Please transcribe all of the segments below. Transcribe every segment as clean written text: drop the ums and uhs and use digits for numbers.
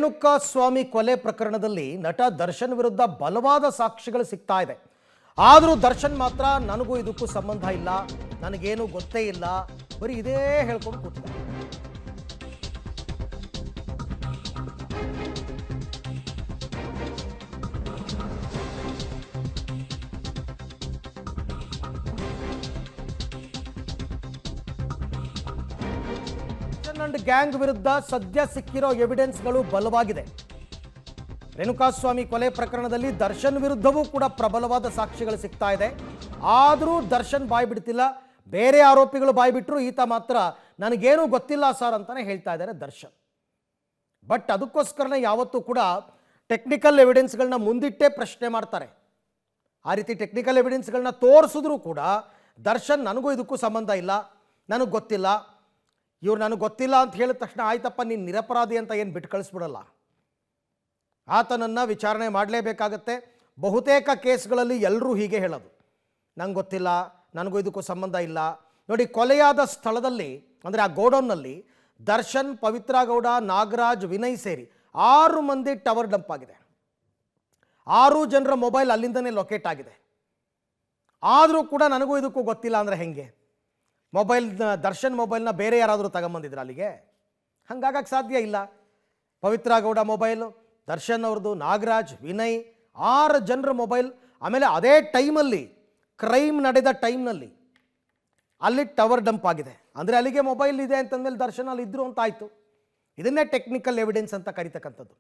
ರೇಣುಕಾಸ್ವಾಮಿ ಕೊಲೆ ಪ್ರಕರಣದಲ್ಲಿ ನಟ ದರ್ಶನ್ ವಿರುದ್ಧ ಬಲವಾದ ಸಾಕ್ಷಿಗಳು ಸಿಗ್ತಾ ಇದೆ. ಆದರೂ ದರ್ಶನ್ ಮಾತ್ರ ನನಗೂ ಇದಕ್ಕೂ ಸಂಬಂಧ ಇಲ್ಲ, ನನಗೇನು ಗೊತ್ತೇ ಇಲ್ಲ, ಬರೀ ಇದೇ ಹೇಳ್ಕೊಂಡು ಕೂತಿದ್ದಾರೆ. ಅಂಡ್ ಗ್ಯಾಂಗ್ ವಿರುದ್ಧ ಸದ್ಯ ಸಿಕ್ಕಿರೋ ಎವಿಡೆನ್ಸ್ಗಳು ಬಲವಾಗಿದೆ. ರೇಣುಕಾಸ್ವಾಮಿ ಕೊಲೆ ಪ್ರಕರಣದಲ್ಲಿ ದರ್ಶನ್ ವಿರುದ್ಧವೂ ಕೂಡ ಪ್ರಬಲವಾದ ಸಾಕ್ಷಿಗಳು ಸಿಗ್ತಾ ಇದೆ. ಆದರೂ ದರ್ಶನ್ ಬಾಯಿ ಬಿಡ್ತಿಲ್ಲ. ಬೇರೆ ಆರೋಪಿಗಳು ಬಾಯಿ ಬಿಟ್ಟರು, ಈತ ಮಾತ್ರ ನನಗೇನೂ ಗೊತ್ತಿಲ್ಲ ಸರ್ ಅಂತಾನೆ ಹೇಳ್ತಾ ಇದ್ದಾರೆ ದರ್ಶನ್. ಬಟ್ ಅದಕ್ಕೋಸ್ಕರನೇ ಯಾವತ್ತೂ ಕೂಡ ಟೆಕ್ನಿಕಲ್ ಎವಿಡೆನ್ಸ್ಗಳನ್ನ ಮುಂದಿಟ್ಟೇ ಪ್ರಶ್ನೆ ಮಾಡ್ತಾರೆ. ಆ ರೀತಿ ಟೆಕ್ನಿಕಲ್ ಎವಿಡೆನ್ಸ್ಗಳನ್ನ ತೋರಿಸಿದ್ರು ಕೂಡ ದರ್ಶನ್ ನನಗೂ ಇದಕ್ಕೂ ಸಂಬಂಧ ಇಲ್ಲ, ನನಗೆ ಗೊತ್ತಿಲ್ಲ, ಇವ್ರು ನನಗೆ ಗೊತ್ತಿಲ್ಲ ಅಂತ ಹೇಳಿದ ತಕ್ಷಣ ಆಯ್ತಪ್ಪ ನೀನು ನಿರಪರಾಧಿ ಅಂತ ಏನು ಬಿಟ್ಟು ಕಳಿಸ್ಬಿಡಲ್ಲ. ಆತನನ್ನು ವಿಚಾರಣೆ ಮಾಡಲೇಬೇಕಾಗತ್ತೆ. ಬಹುತೇಕ ಕೇಸ್ಗಳಲ್ಲಿ ಎಲ್ಲರೂ ಹೀಗೆ ಹೇಳೋದು, ನಂಗೆ ಗೊತ್ತಿಲ್ಲ, ನನಗೂ ಇದಕ್ಕೂ ಸಂಬಂಧ ಇಲ್ಲ. ನೋಡಿ, ಕೊಲೆಯಾದ ಸ್ಥಳದಲ್ಲಿ ಅಂದರೆ ಆ ಗೋಡೌನ್ನಲ್ಲಿ ದರ್ಶನ್, ಪವಿತ್ರ ಗೌಡ, ನಾಗರಾಜ್, ವಿನಯ್ ಸೇರಿ 6 ಮಂದಿ ಟವರ್ ಡಂಪ್ ಆಗಿದೆ. 6 ಜನರ ಮೊಬೈಲ್ ಅಲ್ಲಿಂದನೇ ಲೊಕೇಟ್ ಆಗಿದೆ. ಆದರೂ ಕೂಡ ನನಗೂ ಇದಕ್ಕೂ ಗೊತ್ತಿಲ್ಲ ಅಂದರೆ ಹೆಂಗೆ? ದರ್ಶನ್ ಮೊಬೈಲ್ನ ಬೇರೆ ಯಾರಾದರೂ ತಗೊಂಬಂದಿದ್ರು ಅಲ್ಲಿಗೆ? ಹಂಗಾಗಕ್ಕೆ ಸಾಧ್ಯ ಇಲ್ಲ. ಪವಿತ್ರ ಗೌಡ ಮೊಬೈಲು, ದರ್ಶನ್ ಅವ್ರದ್ದು, ನಾಗರಾಜ್, ವಿನಯ್ 6 ಜನರ ಮೊಬೈಲ್. ಆಮೇಲೆ ಅದೇ ಟೈಮಲ್ಲಿ ಕ್ರೈಮ್ ನಡೆದ ಟೈಮ್ನಲ್ಲಿ ಅಲ್ಲಿ ಟವರ್ ಡಂಪ್ ಆಗಿದೆ. ಅಂದರೆ ಅಲ್ಲಿಗೆ ಮೊಬೈಲ್ ಇದೆ ಅಂತಂದಮೇಲೆ ದರ್ಶನ್ ಅಲ್ಲಿ ಇದ್ರು ಅಂತ ಆಯಿತು. ಇದನ್ನೇ ಟೆಕ್ನಿಕಲ್ ಎವಿಡೆನ್ಸ್ ಅಂತ ಕರೀತಕ್ಕಂಥದ್ದು.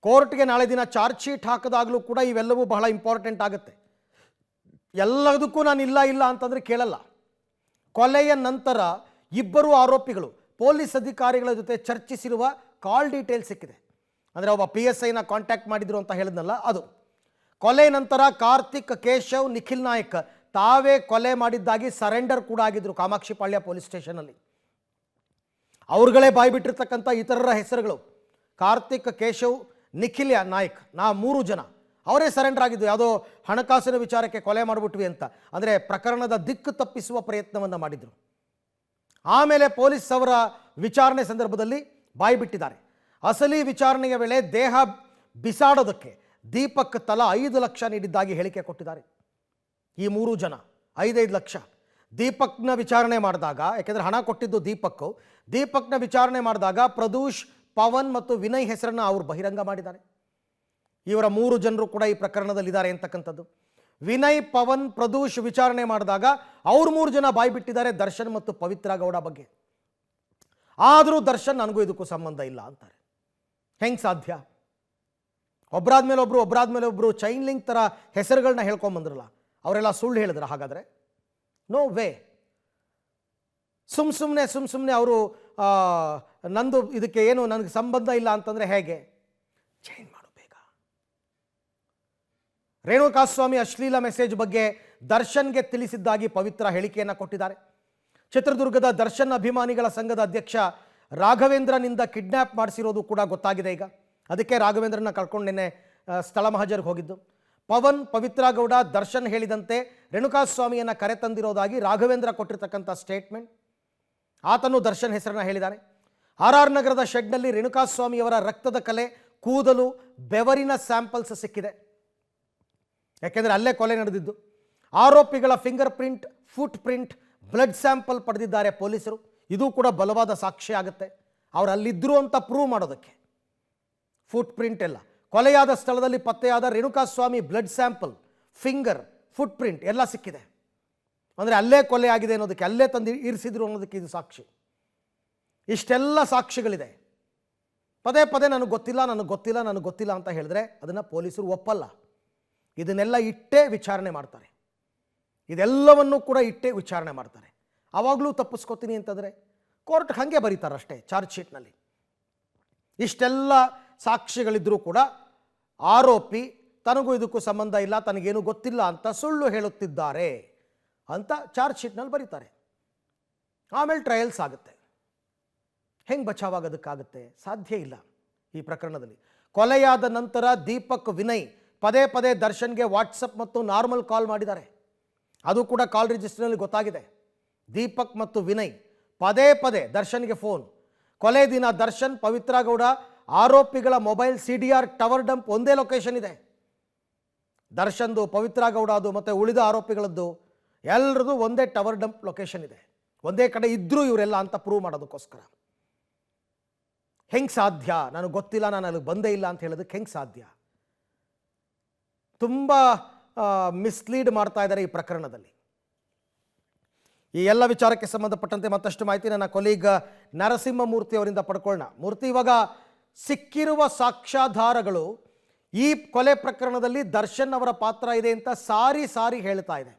ಕೋರ್ಟ್ಗೆ ನಾಳೆ ದಿನ ಚಾರ್ಜ್ ಶೀಟ್ ಹಾಕಿದಾಗಲೂ ಕೂಡ ಇವೆಲ್ಲವೂ ಬಹಳ ಇಂಪಾರ್ಟೆಂಟ್ ಆಗುತ್ತೆ. ಎಲ್ಲದಕ್ಕೂ ನಾನು ಇಲ್ಲ ಇಲ್ಲ ಅಂತಂದರೆ ಕೇಳಲ್ಲ. ಕೊಲೆಯ ನಂತರ ಇಬ್ಬರು ಆರೋಪಿಗಳು ಪೊಲೀಸ್ ಅಧಿಕಾರಿಗಳ ಜೊತೆ ಚರ್ಚಿಸಿರುವ ಕಾಲ್ ಡೀಟೇಲ್ಸ್ ಸಿಕ್ಕಿದೆ. ಅಂದರೆ ಒಬ್ಬ PSIನ ಕಾಂಟ್ಯಾಕ್ಟ್ ಮಾಡಿದ್ರು ಅಂತ ಹೇಳಿದ್ನಲ್ಲ ಅದು. ಕೊಲೆ ನಂತರ ಕಾರ್ತಿಕ್, ಕೇಶವ್, ನಿಖಿಲ್ ನಾಯಕ್ ತಾವೇ ಕೊಲೆ ಮಾಡಿದ್ದಾಗಿ ಸರೆಂಡರ್ ಕೂಡ ಆಗಿದ್ರು ಕಾಮಾಕ್ಷಿಪಾಳ್ಯ ಪೊಲೀಸ್ ಸ್ಟೇಷನಲ್ಲಿ. ಅವ್ರುಗಳೇ ಬಾಯ್ಬಿಟ್ಟಿರ್ತಕ್ಕಂಥ ಇತರರ ಹೆಸರುಗಳು ಕಾರ್ತಿಕ್, ಕೇಶವ್, ನಿಖಿಲ್ ನಾಯಕ್, 3 ಜನ ಅವರೇ ಸರೆಂಡರ್ ಆಗಿದ್ದು. ಯಾವುದೋ ಹಣಕಾಸಿನ ವಿಚಾರಕ್ಕೆ ಕೊಲೆ ಮಾಡಿಬಿಟ್ವಿ ಅಂತ, ಅಂದರೆ ಪ್ರಕರಣದ ದಿಕ್ಕು ತಪ್ಪಿಸುವ ಪ್ರಯತ್ನವನ್ನು ಮಾಡಿದರು. ಆಮೇಲೆ ಪೊಲೀಸ್ ಅವರ ವಿಚಾರಣೆ ಸಂದರ್ಭದಲ್ಲಿ ಬಾಯಿ ಬಿಟ್ಟಿದ್ದಾರೆ. ಅಸಲಿ ವಿಚಾರಣೆಯ ವೇಳೆ ದೇಹ ಬಿಸಾಡೋದಕ್ಕೆ ದೀಪಕ್ ತಲಾ 5 ಲಕ್ಷ ನೀಡಿದ್ದಾಗಿ ಹೇಳಿಕೆ ಕೊಟ್ಟಿದ್ದಾರೆ. ಈ 3 ಜನ 5 ಲಕ್ಷ. ದೀಪಕ್ನ ವಿಚಾರಣೆ ಮಾಡಿದಾಗ, ಯಾಕೆಂದರೆ ಹಣ ಕೊಟ್ಟಿದ್ದು ದೀಪಕ್ನ ವಿಚಾರಣೆ ಮಾಡಿದಾಗ ಪ್ರದೂಷ್, ಪವನ್ ಮತ್ತು ವಿನಯ್ ಹೆಸರನ್ನು ಅವರು ಬಹಿರಂಗ ಮಾಡಿದ್ದಾರೆ. ಇವರ 3 ಜನರು ಕೂಡ ಈ ಪ್ರಕರಣದಲ್ಲಿದ್ದಾರೆ ಅಂತಕ್ಕಂಥದ್ದು. ವಿನಯ್, ಪವನ್, ಪ್ರದೂಷ್ ವಿಚಾರಣೆ ಮಾಡಿದಾಗ ಅವ್ರು 3 ಜನ ಬಾಯಿ ಬಿಟ್ಟಿದ್ದಾರೆ ದರ್ಶನ್ ಮತ್ತು ಪವಿತ್ರ ಗೌಡ ಬಗ್ಗೆ. ಆದರೂ ದರ್ಶನ್ ನನಗೂ ಇದಕ್ಕೂ ಸಂಬಂಧ ಇಲ್ಲ ಅಂತಾರೆ. ಹೆಂಗೆ ಸಾಧ್ಯ? ಒಬ್ಬರಾದ್ಮೇಲೆ ಒಬ್ಬರು ಚೈನ್ ಲಿಂಕ್ ಥರ ಹೆಸರುಗಳನ್ನ ಹೇಳ್ಕೊಂಬಂದ್ರಲ್ಲ, ಅವರೆಲ್ಲ ಸುಳ್ಳು ಹೇಳಿದ್ರ? ಹಾಗಾದರೆ ನೋ ವೇ. ಸುಮ್ಮನೆ ಅವರು ನಂದು ಇದಕ್ಕೆ ಏನು ನನಗೆ ಸಂಬಂಧ ಇಲ್ಲ ಅಂತಂದರೆ ಹೇಗೆ? ಚೇಂಜ್ ಮಾಡು ಬೇಗ. ರೇಣುಕಾಸ್ವಾಮಿ ಅಶ್ಲೀಲ ಮೆಸೇಜ್ ಬಗ್ಗೆ ದರ್ಶನ್ಗೆ ತಿಳಿಸಿದ್ದಾಗಿ ಪವಿತ್ರ ಹೇಳಿಕೆಯನ್ನು ಕೊಟ್ಟಿದ್ದಾರೆ. ಚಿತ್ರದುರ್ಗದ ದರ್ಶನ್ ಅಭಿಮಾನಿಗಳ ಸಂಘದ ಅಧ್ಯಕ್ಷ ರಾಘವೇಂದ್ರನಿಂದ ಕಿಡ್ನ್ಯಾಪ್ ಮಾಡಿಸಿರೋದು ಕೂಡ ಗೊತ್ತಾಗಿದೆ ಈಗ. ಅದಕ್ಕೆ ರಾಘವೇಂದ್ರನ ಕಳ್ಕೊಂಡು ನಿನ್ನೆ ಸ್ಥಳ ಮಹಜರ್ಗೆ ಹೋಗಿದ್ದು. ಪವನ್, ಪವಿತ್ರ ಗೌಡ ದರ್ಶನ್ ಹೇಳಿದಂತೆ ರೇಣುಕಾಸ್ವಾಮಿಯನ್ನು ಕರೆತಂದಿರೋದಾಗಿ ರಾಘವೇಂದ್ರ ಕೊಟ್ಟಿರ್ತಕ್ಕಂಥ ಸ್ಟೇಟ್ಮೆಂಟ್. ಆತನು ದರ್ಶನ್ ಹೆಸರನ್ನು ಹೇಳಿದ್ದಾನೆ. RR ನಗರದ ಶೆಡ್ನಲ್ಲಿ ರೇಣುಕಾಸ್ವಾಮಿಯವರ ರಕ್ತದ ಕಲೆ, ಕೂದಲು, ಬೆವರಿನ ಸ್ಯಾಂಪಲ್ಸ್ ಸಿಕ್ಕಿದೆ. ಯಾಕೆಂದರೆ ಅಲ್ಲೇ ಕೊಲೆ ನಡೆದಿದ್ದು. ಆರೋಪಿಗಳ finger print, foot print, blood sample ಪಡೆದಿದ್ದಾರೆ ಪೊಲೀಸರು. ಇದು ಕೂಡ ಬಲವಾದ ಸಾಕ್ಷಿ ಆಗುತ್ತೆ ಅವರು ಅಲ್ಲಿದ್ದರು ಅಂತ ಪ್ರೂವ್ ಮಾಡೋದಕ್ಕೆ. ಫುಟ್ ಪ್ರಿಂಟ್ ಎಲ್ಲ, ಕೊಲೆಯಾದ ಸ್ಥಳದಲ್ಲಿ ಪತ್ತೆಯಾದ Renukaswamy blood sample, finger, foot print ಎಲ್ಲ ಸಿಕ್ಕಿದೆ. ಅಂದರೆ ಅಲ್ಲೇ ಕೊಲೆ ಆಗಿದೆ ಅನ್ನೋದಕ್ಕೆ, ಅಲ್ಲೇ ತಂದು ಇರಿಸಿದ್ರು ಅನ್ನೋದಕ್ಕೆ ಇದು ಸಾಕ್ಷಿ. ಇಷ್ಟೆಲ್ಲ ಸಾಕ್ಷಿಗಳಿದೆ. ಪದೇ ನನಗೆ ಗೊತ್ತಿಲ್ಲ ಅಂತ ಹೇಳಿದ್ರೆ ಅದನ್ನು ಪೊಲೀಸರು ಒಪ್ಪಲ್ಲ. ಇದನ್ನೆಲ್ಲ ಇಟ್ಟೇ ವಿಚಾರಣೆ ಮಾಡ್ತಾರೆ. ಇದೆಲ್ಲವನ್ನೂ ಕೂಡ ಇಟ್ಟೇ ವಿಚಾರಣೆ ಮಾಡ್ತಾರೆ. ಆವಾಗಲೂ ತಪ್ಪಿಸ್ಕೊತೀನಿ ಅಂತಂದರೆ ಕೋರ್ಟ್ ಹಾಗೆ ಬರೀತಾರಷ್ಟೇ ಚಾರ್ಜ್ ಶೀಟ್ನಲ್ಲಿ. ಇಷ್ಟೆಲ್ಲ ಸಾಕ್ಷಿಗಳಿದ್ದರೂ ಕೂಡ ಆರೋಪಿ ತನಗೂ ಇದಕ್ಕೂ ಸಂಬಂಧ ಇಲ್ಲ, ತನಗೇನು ಗೊತ್ತಿಲ್ಲ ಅಂತ ಸುಳ್ಳು ಹೇಳುತ್ತಿದ್ದಾರೆ ಅಂತ ಚಾರ್ಜ್ ಶೀಟ್ನಲ್ಲಿ ಬರೀತಾರೆ. ಆಮೇಲೆ ಟ್ರಯಲ್ಸ್ ಆಗುತ್ತೆ. ಹೆಂಗೆ ಬಚಾವಾಗೋದಕ್ಕಾಗುತ್ತೆ? ಸಾಧ್ಯ ಇಲ್ಲ. ಈ ಪ್ರಕರಣದಲ್ಲಿ ಕೊಲೆಯಾದ ನಂತರ ದೀಪಕ್, ವಿನಯ್ ಪದೇ ದರ್ಶನ್ಗೆ ವಾಟ್ಸಪ್ ಮತ್ತು ನಾರ್ಮಲ್ ಕಾಲ್ ಮಾಡಿದ್ದಾರೆ. ಅದು ಕೂಡ ಕಾಲ್ ರಿಜಿಸ್ಟರ್ನಲ್ಲಿ ಗೊತ್ತಾಗಿದೆ. ದೀಪಕ್ ಮತ್ತು ವಿನಯ್ ಪದೇ ದರ್ಶನ್ಗೆ ಫೋನ್. ಕೊಲೆ ದಿನ ದರ್ಶನ್, ಪವಿತ್ರ ಗೌಡ ಆರೋಪಿಗಳ ಮೊಬೈಲ್ CDR ಟವರ್ ಡಂಪ್ ಒಂದೇ ಲೊಕೇಶನ್ ಇದೆ. ದರ್ಶನ್ದು, ಪವಿತ್ರ ಗೌಡದು ಮತ್ತು ಉಳಿದ ಆರೋಪಿಗಳದ್ದು ಎಲ್ಲರದು ಒಂದೇ ಟವರ್ ಡಂಪ್ ಲೊಕೇಶನ್ ಇದೆ. ಒಂದೇ ಕಡೆ ಇದ್ದರೂ ಇವರೆಲ್ಲ ಅಂತ ಪ್ರೂವ್ ಮಾಡೋದಕ್ಕೋಸ್ಕರ. ಹೆಂಗೆ ಸಾಧ್ಯ? ನನಗೆ ಗೊತ್ತಿಲ್ಲ, ನಾನು ಅಲ್ಲಿಗೆ ಬಂದೇ ಇಲ್ಲ ಅಂತ ಹೇಳೋದಕ್ಕೆ ಹೆಂಗೆ ಸಾಧ್ಯ? ತುಂಬ ಮಿಸ್ಲೀಡ್ ಮಾಡ್ತಾ ಇದ್ದಾರೆ ಈ ಪ್ರಕರಣದಲ್ಲಿ. ಈ ಎಲ್ಲ ವಿಚಾರಕ್ಕೆ ಸಂಬಂಧಪಟ್ಟಂತೆ ಮತ್ತಷ್ಟು ಮಾಹಿತಿ ನನ್ನ ಕೊಲೀಗ್ ನರಸಿಂಹಮೂರ್ತಿ ಅವರಿಂದ ಪಡ್ಕೊಳ್ಳೋಣ. ಮೂರ್ತಿ, ಇವಾಗ ಸಿಕ್ಕಿರುವ ಸಾಕ್ಷ್ಯಾಧಾರಗಳು ಈ ಕೊಲೆ ಪ್ರಕರಣದಲ್ಲಿ ದರ್ಶನ್ ಅವರ ಪಾತ್ರ ಇದೆ ಅಂತ ಸಾರಿ ಸಾರಿ ಹೇಳ್ತಾ ಇದೆ.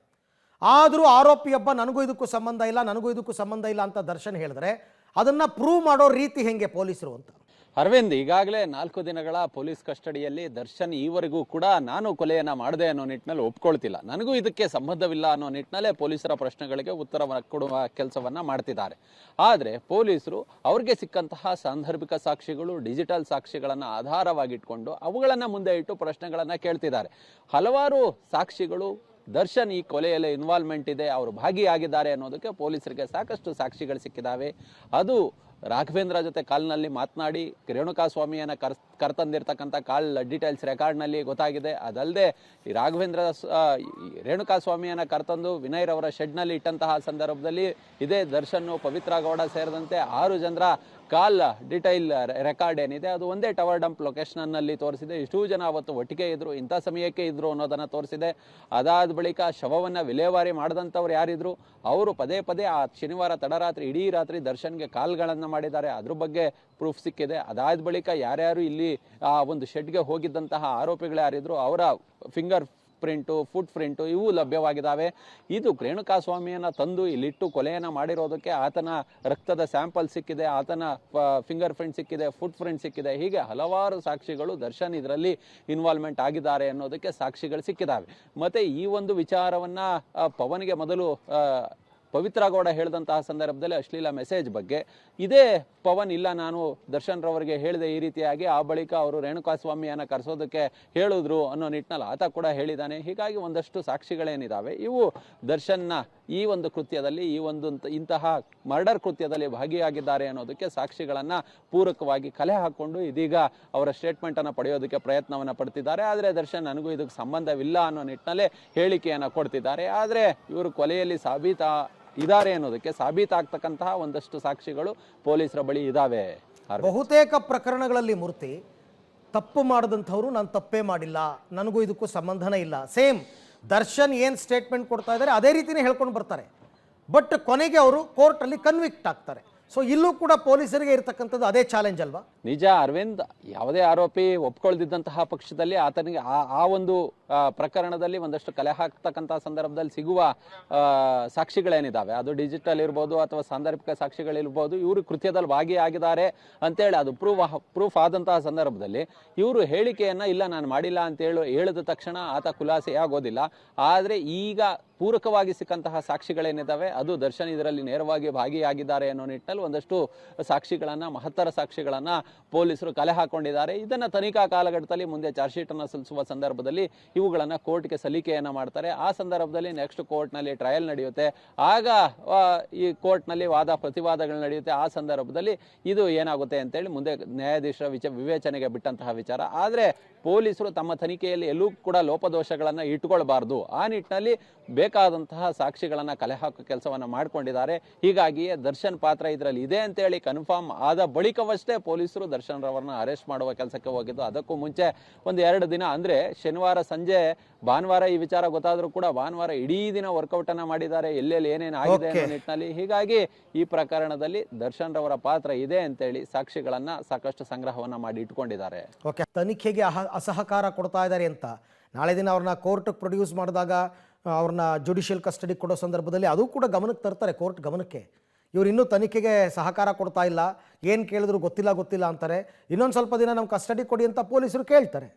ಆದರೂ ಆರೋಪಿಯೊಬ್ಬ ನನಗೂ ಇದಕ್ಕೂ ಸಂಬಂಧ ಇಲ್ಲ, ನನಗೂ ಇದಕ್ಕೂ ಸಂಬಂಧ ಇಲ್ಲ ಅಂತ ದರ್ಶನ್ ಹೇಳಿದ್ರೆ ಅದನ್ನು ಪ್ರೂವ್ ಮಾಡೋ ರೀತಿ ಹೆಂಗೆ ಪೊಲೀಸರು ಅಂತ? ಅರವಿಂದ್, ಈಗಾಗಲೇ 4 ದಿನಗಳ ಪೊಲೀಸ್ ಕಸ್ಟಡಿಯಲ್ಲಿ ದರ್ಶನ್ ಈವರೆಗೂ ಕೂಡ ನಾನು ಕೊಲೆಯನ್ನು ಮಾಡಿದೆ ಅನ್ನೋ ನಿಟ್ಟಿನಲ್ಲಿ ಒಪ್ಕೊಳ್ತಿಲ್ಲ, ನನಗೂ ಇದಕ್ಕೆ ಸಂಬಂಧವಿಲ್ಲ ಅನ್ನೋ ನಿಟ್ಟಿನಲ್ಲೇ ಪೊಲೀಸರ ಪ್ರಶ್ನೆಗಳಿಗೆ ಉತ್ತರ ಕೊಡುವ ಕೆಲಸವನ್ನು ಮಾಡ್ತಿದ್ದಾರೆ. ಆದರೆ ಪೊಲೀಸರು ಅವ್ರಿಗೆ ಸಿಕ್ಕಂತಹ ಸಾಂದರ್ಭಿಕ ಸಾಕ್ಷಿಗಳು, ಡಿಜಿಟಲ್ ಸಾಕ್ಷಿಗಳನ್ನು ಆಧಾರವಾಗಿಟ್ಕೊಂಡು ಅವುಗಳನ್ನು ಮುಂದೆ ಇಟ್ಟು ಪ್ರಶ್ನೆಗಳನ್ನು ಕೇಳ್ತಿದ್ದಾರೆ. ಹಲವಾರು ಸಾಕ್ಷಿಗಳು ದರ್ಶನ್ ಈ ಕೊಲೆಯಲ್ಲಿ ಇನ್ವಾಲ್ವ್ಮೆಂಟ್ ಇದೆ, ಅವರು ಭಾಗಿಯಾಗಿದ್ದಾರೆ ಅನ್ನೋದಕ್ಕೆ ಪೊಲೀಸರಿಗೆ ಸಾಕಷ್ಟು ಸಾಕ್ಷಿಗಳು ಸಿಕ್ಕಿದ್ದಾವೆ. ಅದು ರಾಘವೇಂದ್ರ ಜೊತೆ ಕಾಲ್ನಲ್ಲಿ ಮಾತನಾಡಿ ರೇಣುಕಾಸ್ವಾಮಿಯನ್ನು ಕರ್ತಂದಿರ್ತಕ್ಕಂಥ ಕಾಲ್ ಡೀಟೇಲ್ಸ್ ರೆಕಾರ್ಡ್ನಲ್ಲಿ ಗೊತ್ತಾಗಿದೆ. ಅದಲ್ಲದೆ ಈ ರಾಘವೇಂದ್ರ ರೇಣುಕಾಸ್ವಾಮಿಯನ್ನು ಕರ್ತಂದು ವಿನಯ್ರವರ ಶೆಡ್ನಲ್ಲಿ ಇಟ್ಟಂತಹ ಸಂದರ್ಭದಲ್ಲಿ ಇದೇ ದರ್ಶನ್, ಪವಿತ್ರ ಗೌಡ ಸೇರಿದಂತೆ 6 ಜನರ ಕಾಲ್ ಡೀಟೈಲ್ ರೆಕಾರ್ಡ್ ಏನಿದೆ ಅದು ಒಂದೇ ಟವರ್ ಡಂಪ್ ಲೊಕೇಶನ್ನಲ್ಲಿ ತೋರಿಸಿದೆ. ಇಷ್ಟೂ ಜನ ಅವತ್ತು ಒಟ್ಟಿಗೆ ಇದ್ದರು, ಇಂಥ ಸಮಯಕ್ಕೆ ಇದ್ದರು ಅನ್ನೋದನ್ನು ತೋರಿಸಿದೆ. ಅದಾದ ಬಳಿಕ ಶವವನ್ನು ವಿಲೇವಾರಿ ಮಾಡಿದಂಥವ್ರು ಯಾರಿದ್ರು ಅವರು ಪದೇ ಪದೇ ಆ ಶನಿವಾರ ತಡರಾತ್ರಿ ಇಡೀ ರಾತ್ರಿ ದರ್ಶನ್ಗೆ ಕಾಲ್ಗಳನ್ನು ಮಾಡಿದ್ದಾರೆ, ಅದ್ರ ಬಗ್ಗೆ ಪ್ರೂಫ್ ಸಿಕ್ಕಿದೆ. ಅದಾದ ಬಳಿಕ ಯಾರ್ಯಾರು ಇಲ್ಲಿ ಆ ಒಂದು ಶೆಡ್ಗೆ ಹೋಗಿದ್ದಂತಹ ಆರೋಪಿಗಳು ಯಾರಿದ್ರು ಅವರ ಫಿಂಗರ್ ಪ್ರಿಂಟು, ಫುಟ್ ಪ್ರಿಂಟು ಇವು ಲಭ್ಯವಾಗಿದ್ದಾವೆ. ಇದು ರೇಣುಕಾಸ್ವಾಮಿಯನ್ನು ತಂದು ಇಲ್ಲಿಟ್ಟು ಕೊಲೆಯನ್ನು ಮಾಡಿರೋದಕ್ಕೆ ಆತನ ರಕ್ತದ ಸ್ಯಾಂಪಲ್ ಸಿಕ್ಕಿದೆ, ಆತನ ಫಿಂಗರ್ ಪ್ರಿಂಟ್ ಸಿಕ್ಕಿದೆ, ಫುಟ್ ಪ್ರಿಂಟ್ ಸಿಕ್ಕಿದೆ. ಹೀಗೆ ಹಲವಾರು ಸಾಕ್ಷಿಗಳು ದರ್ಶನ್ ಇದರಲ್ಲಿ ಇನ್ವಾಲ್ವ್ಮೆಂಟ್ ಆಗಿದ್ದಾರೆ ಅನ್ನೋದಕ್ಕೆ ಸಾಕ್ಷಿಗಳು ಸಿಕ್ಕಿದ್ದಾವೆ. ಮತ್ತು ಈ ಒಂದು ವಿಚಾರವನ್ನು ಪವನ್ಗೆ ಮೊದಲು ಪವಿತ್ರ ಗೌಡ ಹೇಳಿದಂತಹ ಸಂದರ್ಭದಲ್ಲಿ ಅಶ್ಲೀಲ ಮೆಸೇಜ್ ಬಗ್ಗೆ ಇದೇ ಪವನ್ ಇಲ್ಲ ನಾನು ದರ್ಶನ್ ರವರಿಗೆ ಹೇಳಿದೆ ಈ ರೀತಿಯಾಗಿ, ಆ ಬಳಿಕ ಅವರು ರೇಣುಕಾಸ್ವಾಮಿಯನ್ನು ಕರೆಸೋದಕ್ಕೆ ಹೇಳಿದ್ರು ಅನ್ನೋ ನಿಟ್ಟಿನಲ್ಲಿ ಆತ ಕೂಡ ಹೇಳಿದ್ದಾನೆ. ಹೀಗಾಗಿ ಒಂದಷ್ಟು ಸಾಕ್ಷಿಗಳೇನಿದ್ದಾವೆ ಇವು ದರ್ಶನ್ನ ಈ ಒಂದು ಕೃತ್ಯದಲ್ಲಿ, ಈ ಒಂದು ಇಂತಹ ಮರ್ಡರ್ ಕೃತ್ಯದಲ್ಲಿ ಭಾಗಿಯಾಗಿದ್ದಾರೆ ಅನ್ನೋದಕ್ಕೆ ಸಾಕ್ಷಿಗಳನ್ನು ಪೂರಕವಾಗಿ ಕಲೆ ಹಾಕ್ಕೊಂಡು ಇದೀಗ ಅವರ ಸ್ಟೇಟ್ಮೆಂಟನ್ನು ಪಡೆಯೋದಕ್ಕೆ ಪ್ರಯತ್ನವನ್ನು ಪಡ್ತಿದ್ದಾರೆ. ಆದರೆ ದರ್ಶನ್ ನನಗೂ ಇದಕ್ಕೆ ಸಂಬಂಧವಿಲ್ಲ ಅನ್ನೋ ನಿಟ್ಟಿನಲ್ಲೇ ಹೇಳಿಕೆಯನ್ನು ಕೊಡ್ತಿದ್ದಾರೆ. ಆದರೆ ಇವರು ಕೊಲೆಯಲ್ಲಿ ಇದ್ದಾರೆ ಅನ್ನೋದಕ್ಕೆ ಸಾಬೀತಾಗ್ತಕ್ಕಂತಹ ಒಂದಷ್ಟು ಸಾಕ್ಷಿಗಳು ಪೊಲೀಸರ ಬಳಿ ಇದ್ದಾವೆ. ಬಹುತೇಕ ಪ್ರಕರಣಗಳಲ್ಲಿ ಮೂರ್ತಿ ತಪ್ಪು ಮಾಡಿದಂಥವ್ರು ನಾನು ತಪ್ಪೇ ಮಾಡಿಲ್ಲ, ನನಗೂ ಇದಕ್ಕೂ ಸಂಬಂಧನೇ ಇಲ್ಲ, ಸೇಮ್ ದರ್ಶನ್ ಏನು ಸ್ಟೇಟ್ಮೆಂಟ್ ಕೊಡ್ತಾ ಇದ್ದಾರೆ ಅದೇ ರೀತಿನೇ ಹೇಳ್ಕೊಂಡು ಬರ್ತಾರೆ. ಬಟ್ ಕೊನೆಗೆ ಅವರು ಕೋರ್ಟಲ್ಲಿ ಕನ್ವಿಕ್ಟ್ ಆಗ್ತಾರೆ. ಸೊ ಇಲ್ಲೂ ಕೂಡ ಪೊಲೀಸರಿಗೆ ಇರತಕ್ಕಂಥದ್ದು ಅದೇ ಚಾಲೆಂಜ್ ಅಲ್ವಾ? ನಿಜ ಅರವಿಂದ್, ಯಾವುದೇ ಆರೋಪಿ ಒಪ್ಕೊಳ್ದಿದ್ದಂತಹ ಪಕ್ಷದಲ್ಲಿ ಆತನಿಗೆ ಆ ಒಂದು ಪ್ರಕರಣದಲ್ಲಿ ಒಂದಷ್ಟು ಕಲೆ ಹಾಕ್ತಕ್ಕಂಥ ಸಂದರ್ಭದಲ್ಲಿ ಸಿಗುವ ಸಾಕ್ಷಿಗಳೇನಿದ್ದಾವೆ ಅದು ಡಿಜಿಟಲ್ ಇರ್ಬೋದು ಅಥವಾ ಸಾಂದರ್ಭಿಕ ಸಾಕ್ಷಿಗಳಿರ್ಬೋದು, ಇವರು ಕೃತ್ಯದಲ್ಲಿ ಭಾಗಿಯಾಗಿದ್ದಾರೆ ಅಂತೇಳಿ ಅದು ಪ್ರೂಫ್ ಆದಂತಹ ಸಂದರ್ಭದಲ್ಲಿ ಇವರು ಹೇಳಿಕೆಯನ್ನು ಇಲ್ಲ ನಾನು ಮಾಡಿಲ್ಲ ಅಂತೇಳಿ ಹೇಳಿದ ತಕ್ಷಣ ಆತ ಖುಲಾಸೆಯಾಗೋದಿಲ್ಲ. ಆದರೆ ಈಗ ಪೂರಕವಾಗಿ ಸಿಕ್ಕಂತಹ ಸಾಕ್ಷಿಗಳೇನಿದ್ದಾವೆ ಅದು ದರ್ಶನ್ ಇದರಲ್ಲಿ ನೇರವಾಗಿ ಭಾಗಿಯಾಗಿದ್ದಾರೆ ಅನ್ನೋ ನಿಟ್ಟಿನಲ್ಲಿ ಒಂದಷ್ಟು ಸಾಕ್ಷಿಗಳನ್ನು, ಮಹತ್ತರ ಸಾಕ್ಷಿಗಳನ್ನು ಪೊಲೀಸರು ಕಲೆ ಹಾಕೊಂಡಿದ್ದಾರೆ. ಇದನ್ನು ತನಿಖಾ ಕಾಲಘಟ್ಟದಲ್ಲಿ ಮುಂದೆ ಚಾರ್ಜ್ ಶೀಟನ್ನು ಸಲ್ಲಿಸುವ ಸಂದರ್ಭದಲ್ಲಿ ಇವುಗಳನ್ನು ಕೋರ್ಟ್ಗೆ ಸಲ್ಲಿಕೆಯನ್ನು ಮಾಡ್ತಾರೆ. ಆ ಸಂದರ್ಭದಲ್ಲಿ ನೆಕ್ಸ್ಟ್ ಕೋರ್ಟ್ನಲ್ಲಿ ಟ್ರಯಲ್ ನಡೆಯುತ್ತೆ. ಆಗ ಈ ಕೋರ್ಟ್ನಲ್ಲಿ ವಾದ ಪ್ರತಿವಾದಗಳು ನಡೆಯುತ್ತೆ. ಆ ಸಂದರ್ಭದಲ್ಲಿ ಇದು ಏನಾಗುತ್ತೆ ಅಂತೇಳಿ ಮುಂದೆ ನ್ಯಾಯಾಧೀಶರ ವಿವೇಚನೆಗೆ ಬಿಟ್ಟಂತಹ ವಿಚಾರ. ಆದರೆ ಪೊಲೀಸರು ತಮ್ಮ ತನಿಖೆಯಲ್ಲಿ ಎಲ್ಲೂ ಕೂಡ ಲೋಪದೋಷಗಳನ್ನು ಇಟ್ಕೊಳ್ಬಾರ್ದು, ಆ ನಿಟ್ಟಿನಲ್ಲಿ ಬೇಕಾದಂತಹ ಸಾಕ್ಷಿಗಳನ್ನು ಕಲೆ ಹಾಕೋ ಕೆಲಸವನ್ನು ಮಾಡಿಕೊಂಡಿದ್ದಾರೆ. ಹೀಗಾಗಿಯೇ ದರ್ಶನ್ ಪಾತ್ರ ಇದರಲ್ಲಿ ಇದೆ ಅಂತೇಳಿ ಕನ್ಫರ್ಮ್ ಆದ ಬಳಿಕವಷ್ಟೇ ಪೊಲೀಸರು ದರ್ಶನ್ ರವರನ್ನ ಅರೆಸ್ಟ್ ಮಾಡುವ ಕೆಲಸಕ್ಕೆ ಹೋಗಿದ್ದು. ಅದಕ್ಕೂ ಮುಂಚೆ 1-2 ದಿನ ಅಂದರೆ ಶನಿವಾರ ಸಂಜೆ, ಭಾನುವಾರ ಈ ವಿಚಾರ ಗೊತ್ತಾದರೂ ಕೂಡ ಭಾನುವಾರ ಇಡೀ ದಿನ ವರ್ಕೌಟ್ ಅನ್ನ ಮಾಡಿದ್ದಾರೆ, ಎಲ್ಲೆಲ್ಲಿ ಏನೇನು ಆಗಿದೆ ಅನ್ನೋ ನಿಟ್ಟಿನಲ್ಲಿ. ಹೀಗಾಗಿ ಈ ಪ್ರಕರಣದಲ್ಲಿ ದರ್ಶನ್ ರವರ ಪಾತ್ರ ಇದೆ ಅಂತೇಳಿ ಸಾಕ್ಷಿಗಳನ್ನ ಸಾಕಷ್ಟು ಸಂಗ್ರಹವನ್ನ ಮಾಡಿ ಇಟ್ಕೊಂಡಿದ್ದಾರೆ. ತನಿಖೆಗೆ ಅಸಹಕಾರ ಕೊಡ್ತಾ ಇದ್ದಾರೆ ಅಂತ ನಾಳೆ ದಿನ ಅವ್ರನ್ನ ಕೋರ್ಟ್ಗೆ ಪ್ರೊಡ್ಯೂಸ್ ಮಾಡಿದಾಗ ಅವ್ರನ್ನ ಜುಡಿಷಿಯಲ್ ಕಸ್ಟಡಿ ಕೊಡೋ ಸಂದರ್ಭದಲ್ಲಿ ಅದು ಕೂಡ ಗಮನಕ್ಕೆ ತರ್ತಾರೆ, ಕೋರ್ಟ್ ಗಮನಕ್ಕೆ. ಇವ್ರು ಇನ್ನೂ ತನಿಖೆಗೆ ಸಹಕಾರ ಕೊಡ್ತಾ ಇಲ್ಲ, ಏನು ಕೇಳಿದ್ರು ಗೊತ್ತಿಲ್ಲ ಅಂತಾರೆ. ಇನ್ನೊಂದು ಸ್ವಲ್ಪ ದಿನ ನಮ್ಮ ಕಸ್ಟಡಿ ಕೊಡಿ ಅಂತ ಪೊಲೀಸರು ಕೇಳ್ತಾರೆ.